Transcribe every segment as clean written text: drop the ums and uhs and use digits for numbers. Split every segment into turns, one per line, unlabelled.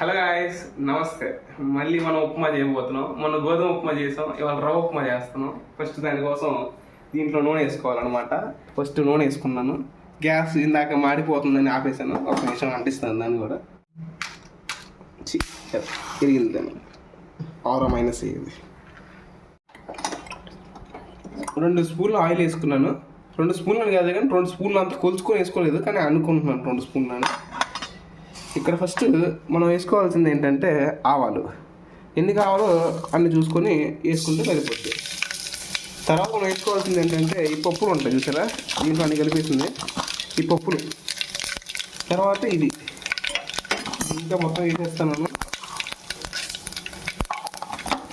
Hello guys, నమస్తే. మళ్ళీ మనం ఉప్మా చేయబోతున్నాం. మొన్న గోధుమ ఉప్మా చేసాం, ఇవాళ రవ్వ ఉప్మా చేస్తున్నాం. ఫస్ట్ దానికోసం దీంట్లో నూనె వేసుకోవాలన్నమాట. ఫస్ట్ నూనె వేసుకున్నాను. గ్యాస్ ఇందాక మాడిపోతుందని ఆపేసాను. ఒక నిమిషం అంటిస్తాను దాన్ని కూడా. తిరిగింది దాన్ని మైనస్ అయ్యింది. 2 స్పూన్లు ఆయిల్ వేసుకున్నాను. 2 స్పూన్లు కాదు కానీ 2 స్పూన్లు అంత కొలుచుకొని వేసుకోలేదు, కానీ అనుకుంటున్నాను 2 స్పూన్లు అని. ఇక్కడ ఫస్ట్ మనం వేసుకోవాల్సింది ఏంటంటే ఆవాలు. ఎన్ని కావాలో అన్ని చూసుకొని వేసుకుంటే సరిపోతుంది. తర్వాత మనం వేసుకోవాల్సింది ఏంటంటే ఈ పప్పులు ఉంటాయి చూసారా, దీంట్లో అన్ని కలిపేసింది ఈ పప్పులు. తర్వాత ఇది ఇంకా మొత్తం వేసేస్తాను.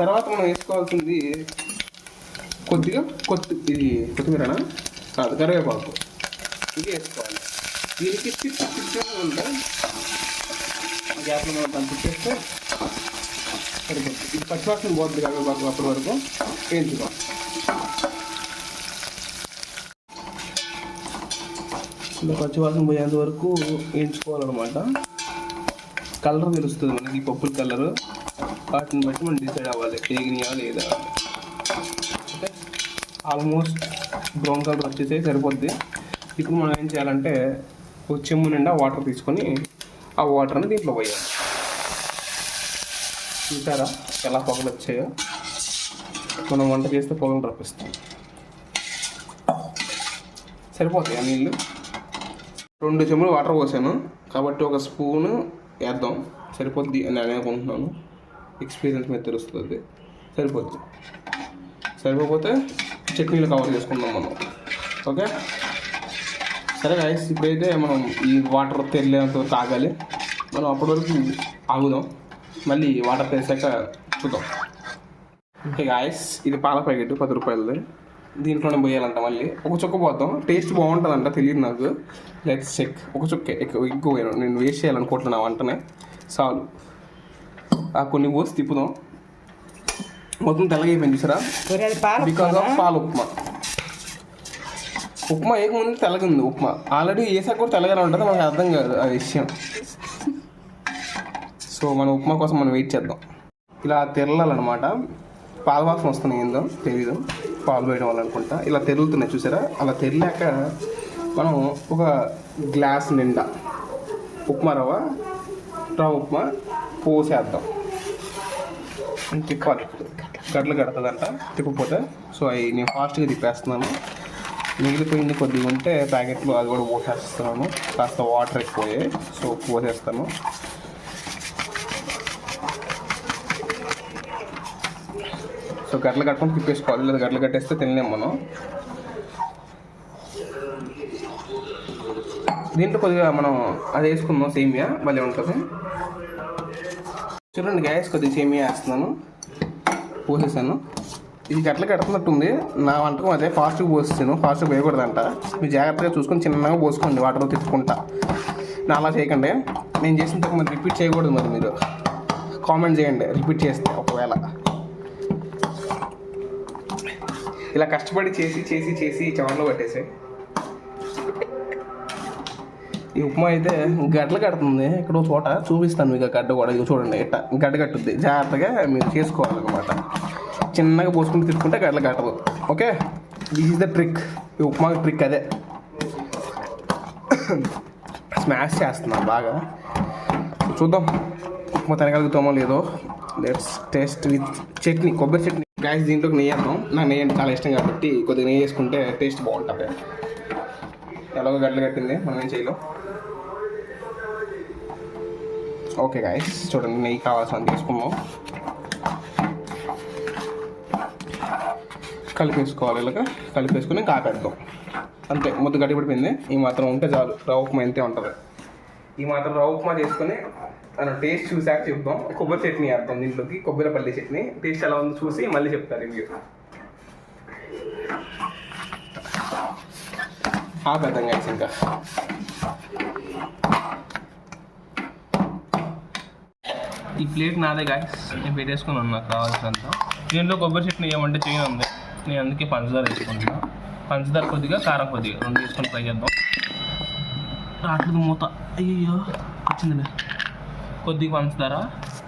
తర్వాత మనం వేసుకోవాల్సింది కొద్దిగా ఇది కొత్తిమీరనా కాదు, కరివేపాకు. ఇది వేసుకోవాలి. దీనికి చిన్న ఉంటే గ్యాస్లో మనం పంపించేస్తే సరిపోతుంది. ఇది పచ్చివాసన పోతుంది కరివేపాకు, అప్పటి వరకు వేయించుకోవాలి. ఇలా పచ్చివాసన పోయేంత వరకు వేయించుకోవాలన్నమాట. కలర్ తెలుస్తుంది మనకి, పప్పుల కలరు. వాటిని బట్టి మనం డిసైడ్ అవ్వాలి వేగినాయా లేదా. ఓకే, ఆల్మోస్ట్ బ్రౌన్ కలర్ వచ్చేసి సరిపోద్ది. ఇప్పుడు మనం ఏం చేయాలంటే ఒక చెంబు నిండా వాటర్ తీసుకొని ఆ వాటర్ని దీంట్లో పోయాలి. చూసారా ఎలా పొగలు వచ్చాయో? మనం వంట చేస్తే పొగలు రప్పిస్తాం. సరిపోతాయి ఆ నీళ్ళు. 2 చెంబులు వాటర్ పోసాను కాబట్టి 1 స్పూను వేద్దాం, సరిపోద్ది అని నేను అనుకుంటున్నాను. ఎక్స్పీరియన్స్ మీద తెలుస్తుంది. సరిపోద్ది. సరిపోతే చట్నీలు కవర్ చేసుకుందాం మనం. ఓకే సరే గాయస్, ఇప్పుడైతే మనం ఈ వాటర్ తెరిలేంత వరకు ఆగాలి. మనం అప్పటి వరకు ఆగుదాం, మళ్ళీ వాటర్ తెరిసాక చూద్దాం. ఓకే గాయస్, ఇది పాల ప్యాకెట్ 10 రూపాయలది. దీంట్లోనే పోయాలంట. మళ్ళీ ఒక చుక్క పోద్దాం, టేస్ట్ బాగుంటుందంట, తెలియదు నాకు. Let's check. ఒక చుక్క ఎక్కువ నేను వేస్ట్ చేయాలనుకుంటున్నాను వంటనే. చాలు కొన్ని పోసి తిప్పుదాం. మొత్తం తెల్లగా అయిపోయింది చూసారా, బికాస్ ఆఫ్ పాల ఉప్మా. ఉప్మా వేయకముందు తెల్లగుంది ఉప్మా. ఆల్రెడీ వేసాక కూడా తెల్లగానే ఉంటుంది, మనకు అర్థం కాదు ఆ విషయం. సో మన ఉప్మా కోసం మనం వెయిట్ చేద్దాం. ఇలా తెరలాలన్నమాట. పాల వాసన వస్తున్నాయి, ఏందో తెలీదు, పాలు వేయడం వల్ల అనుకుంటా. ఇలా తెరులుతున్నాయి చూసారా. అలా తెరిలాక మనం ఒక గ్లాస్ నిండా రవ్వ ఉప్మా పోసేద్దాం. తిప్పాలి, గడ్డలు కడుతుందంట తిప్పకపోతే. సో అవి నేను ఫాస్ట్గా తిప్పేస్తున్నాను. మిగిలిపోయింది కొద్దిగా ఉంటే ప్యాకెట్లో అది కూడా పోసేస్తున్నాను. కాస్త వాటర్ ఎక్కువే, సో పోసేస్తాను. సో గడ్డలు కట్టుకొని తిప్పేసుకోవాలి, లేదా గడ్డలు కట్టేస్తే తినలేము మనం. దీంట్లో కొద్దిగా మనం అది వేసుకుందాం, సేమియా భలే ఉంటుంది. చూడండి గ్యాస్, కొద్దిగా సేమియా వేస్తున్నాను, పోసేసాను. ఇది గట్ల కడుతున్నట్టుంది. నా వంటకం అదే, ఫాస్ట్గా పోస్తాను. ఫాస్ట్గా వేయకూడదంట. మీరు జాగ్రత్తగా చూసుకొని చిన్నగా పోసుకోండి వాటర్లో తిప్పుకుంటా. నా అలా చేయకండి. నేను చేసిన మరి రిపీట్ చేయకూడదు. మరి మీరు కామెంట్ చేయండి రిపీట్ చేస్తే. ఒకవేళ ఇలా కష్టపడి చేసి చేసి చేసి చెవర్లో పట్టేసాయి. ఈ ఉప్మా అయితే గడ్డలు కడుతుంది. ఇక్కడ చోట చూపిస్తాను మీకు. గడ్డ కూడా ఇది చూడండి, ఇట్లా గడ్డ కట్టుద్ది. జాగ్రత్తగా మీరు చేసుకోవాలన్నమాట. చిన్నగా పోసుకుంటూ తిప్పుకుంటే గడ్డలు కట్టదు. Okay, this is the trick. ఈ ఉప్మా ట్రిక్ అదే. స్మాష్ చేస్తున్నా బాగా. చూద్దాం ఉప్మా తినగలుగుతామో లేదో. లెట్స్ టేస్ట్ విత్ చట్నీ, కొబ్బరి చట్నీ. గాయస్, దీంట్లోకి నెయ్యి వేద్దాం. నాకు నెయ్యి అంటే చాలా ఇష్టం కాబట్టి కొద్దిగా నెయ్యి వేసుకుంటే టేస్ట్ బాగుంటుంది. ఎలాగో గడ్డలు కట్టింది, మనం ఏం చేయలేం. ఓకే గాయస్, చూడండి నెయ్యి కావాల్సినంత తీసుకున్నాం. కలిపేసుకోవాలి. ఇలాగా కలిపేసుకుని కాపేద్దాం. అంతే, ముద్ద గట్టి పడిపోయింది. ఈ మాత్రం ఉంటే చాలు. రవ్వ ఉప్మా ఇంతే ఉంటుంది. ఈ మాత్రం రవ్వ ఉప్మా చేసుకుని మనం టేస్ట్ చూసాక చెప్తాం. కొబ్బరి చట్నీ వేద్దాం దీంట్లోకి, కొబ్బరి పల్లి చట్నీ. టేస్ట్ ఎలా ఉందో చూసి మళ్ళీ చెప్తారు రివ్యూ. ఆపేద్దాం గాయస్. ఇంకా ఈ ప్లేట్ నాదే గాయస్, నేను పెట్టేసుకుని ఉన్నా కావాల్సినంత. దీంట్లో కొబ్బరి చట్నీ ఏమంటే చేయను ఉంది, నేను అందుకే పంచదార వేసుకుంటున్నా. పంచదార కొద్దిగా, కారం కొద్దిగా, 2 వేసుకొని ఫ్రై చేద్దాం. రాట్లేదు మూత, అయ్యో వచ్చిందిలే. కొద్దిగా పంచదార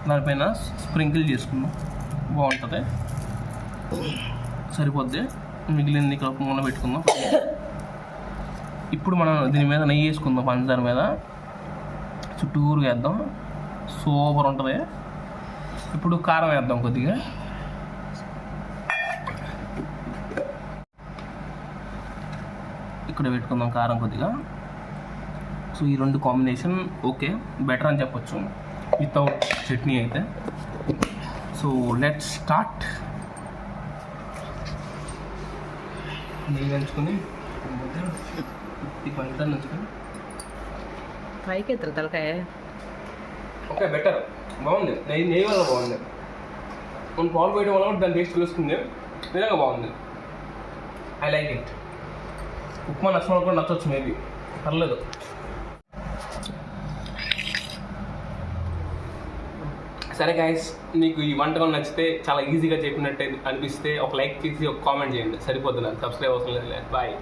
దానిపైన స్ప్రింకిల్ చేసుకుందాం, బాగుంటుంది. సరిపోద్ది. మిగిలింది ఇక్కడ మూల పెట్టుకుందాం. ఇప్పుడు మనం దీని మీద నెయ్యి వేసుకుందాం, పంచదార మీద చుట్టూరు వేద్దాం, సూపర్ ఉంటుంది. ఇప్పుడు కారం వేద్దాం కొద్దిగా. ఇక్కడ పెట్టుకుందాం కారం కొద్దిగా. సో ఈ రెండు కాంబినేషన్ ఓకే, బెటర్ అని చెప్పొచ్చు వితౌట్ చట్నీ అయితే. So let's start. నెయ్యి నంచుకొని పంచదార నంచుకొని
పైకి ఎత్తారు తలకాయ.
ఓకే, బెటర్, బాగుంది. నెయ్యి వల్ల బాగుంది. మనం పాలు పోయడం వల్ల కూడా దాని టేస్ట్ తెలుస్తుంది. నిజంగా బాగుంది. I like it. ఉప్మా నచ్చిన కూడా నచ్చవచ్చు, మేబీ పర్లేదు. సరే గైస్, మీకు ఈ వంటకం నచ్చితే, చాలా ఈజీగా చెప్పినట్టు అనిపిస్తే ఒక లైక్ చేసి ఒక కామెంట్ చేయండి, సరిపోద్ది. నాకు సబ్స్క్రైబ్ అవసరం లేదు. బాయ్.